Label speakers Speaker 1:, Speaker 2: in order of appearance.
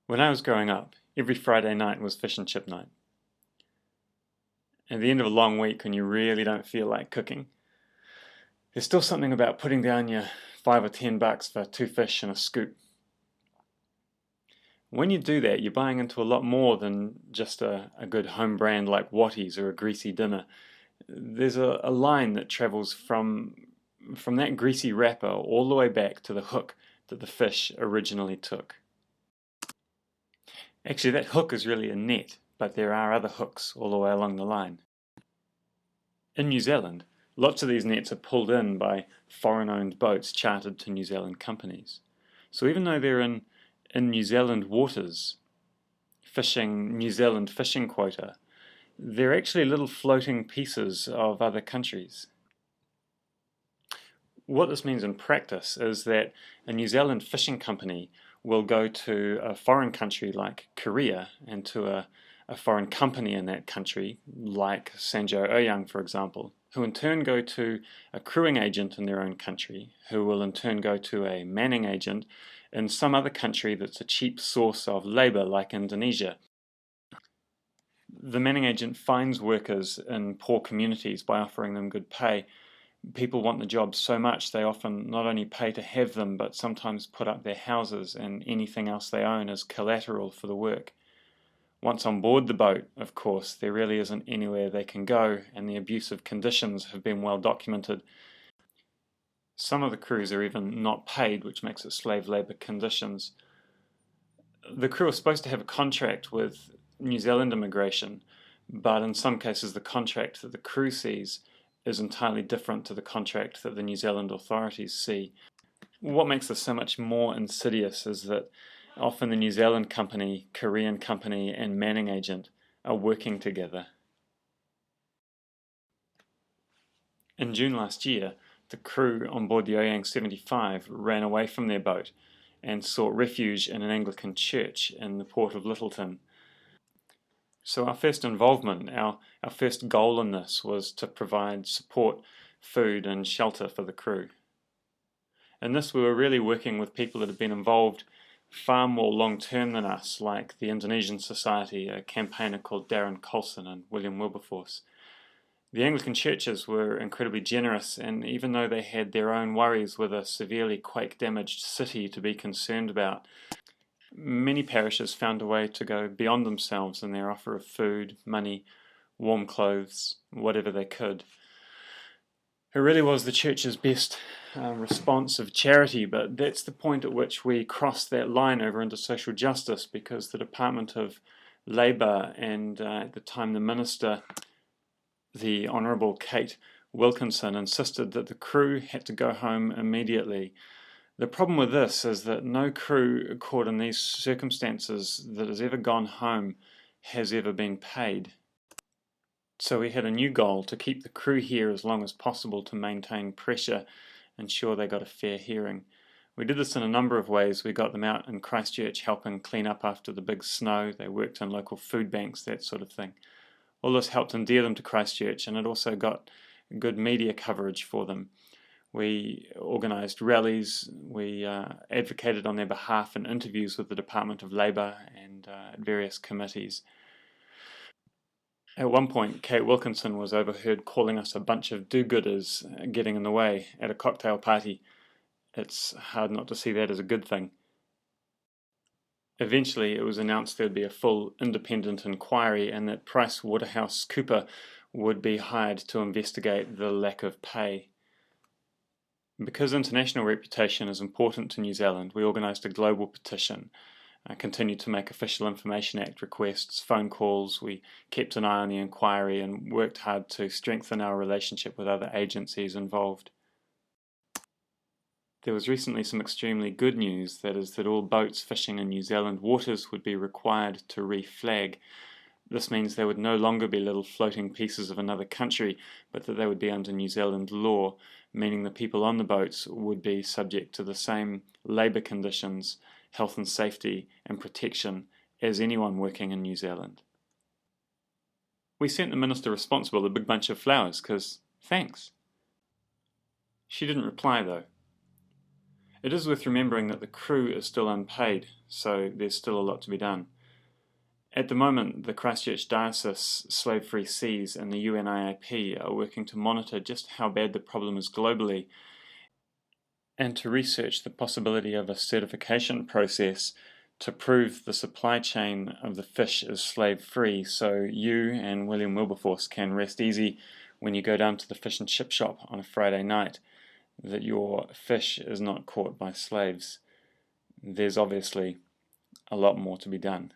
Speaker 1: When I was growing up, every Friday night was fish and chip night. At the end of a long week when you really don't feel like cooking, there's still something about putting down your $5 or $10 for two fish and a scoop. When you do that, you're buying into a lot more than just a good home brand like Watties or a greasy dinner. There's a line that travels from that greasy wrapper all the way back to the hook that the fish originally took. Actually, that hook is really a net, but there are other hooks all the way along the line. In New Zealand, lots of these nets are pulled in by foreign-owned boats chartered to New Zealand companies. So even though they're in New Zealand waters, fishing New Zealand fishing quota, they're actually little floating pieces of other countries. What this means in practice is that a New Zealand fishing company will go to a foreign country like Korea and to a foreign company in that country, like Sanjo Oyang, for example, who in turn go to a crewing agent in their own country, who will in turn go to a manning agent in some other country that's a cheap source of labor, like Indonesia. The manning agent finds workers in poor communities by offering them good pay. People want the jobs so much they often not only pay to have them, but sometimes put up their houses and anything else they own as collateral for the work. Once on board the boat, of course, there really isn't anywhere they can go, and the abusive conditions have been well documented. Some of the crews are even not paid, which makes it slave labour conditions. The crew are supposed to have a contract with New Zealand immigration, but in some cases the contract that the crew sees is entirely different to the contract that the New Zealand authorities see. What makes this so much more insidious is that often the New Zealand company, Korean company, and manning agent are working together. In June last year, the crew on board the Oyang 75 ran away from their boat and sought refuge in an Anglican church in the port of Lyttelton. So our first involvement, our first goal in this was to provide support, food and shelter for the crew. In this we were really working with people that have been involved far more long-term than us, like the Indonesian Society, a campaigner called Darren Colson and William Wilberforce. The Anglican churches were incredibly generous, and even though they had their own worries with a severely quake-damaged city to be concerned about, many parishes found a way to go beyond themselves in their offer of food, money, warm clothes, whatever they could. It really was the church's best response of charity, but that's the point at which we crossed that line over into social justice, because the Department of Labour and at the time the Minister, the Honourable Kate Wilkinson, insisted that the crew had to go home immediately. The problem with this is that no crew caught in these circumstances that has ever gone home has ever been paid. So we had a new goal to keep the crew here as long as possible to maintain pressure, ensure they got a fair hearing. We did this in a number of ways. We got them out in Christchurch helping clean up after the big snow. They worked in local food banks, that sort of thing. All this helped endear them to Christchurch, and it also got good media coverage for them. We organised rallies, we advocated on their behalf in interviews with the Department of Labour and at various committees. At one point, Kate Wilkinson was overheard calling us a bunch of do-gooders getting in the way at a cocktail party. It's hard not to see that as a good thing. Eventually, it was announced there would be a full independent inquiry and that PricewaterhouseCoopers would be hired to investigate the lack of pay. Because international reputation is important to New Zealand, we organised a global petition, continued to make Official Information Act requests, phone calls, we kept an eye on the inquiry and worked hard to strengthen our relationship with other agencies involved. There was recently some extremely good news, that is that all boats fishing in New Zealand waters would be required to reflag. This means they would no longer be little floating pieces of another country, but that they would be under New Zealand law, meaning the people on the boats would be subject to the same labour conditions, health and safety and protection as anyone working in New Zealand. We sent the minister responsible a big bunch of flowers, because thanks. She didn't reply though. It is worth remembering that the crew is still unpaid, so there's still a lot to be done. At the moment, the Christchurch Diocese, Slave-Free Seas and the UNIAP are working to monitor just how bad the problem is globally and to research the possibility of a certification process to prove the supply chain of the fish is slave-free, so you and William Wilberforce can rest easy when you go down to the fish and chip shop on a Friday night that your fish is not caught by slaves. There's obviously a lot more to be done.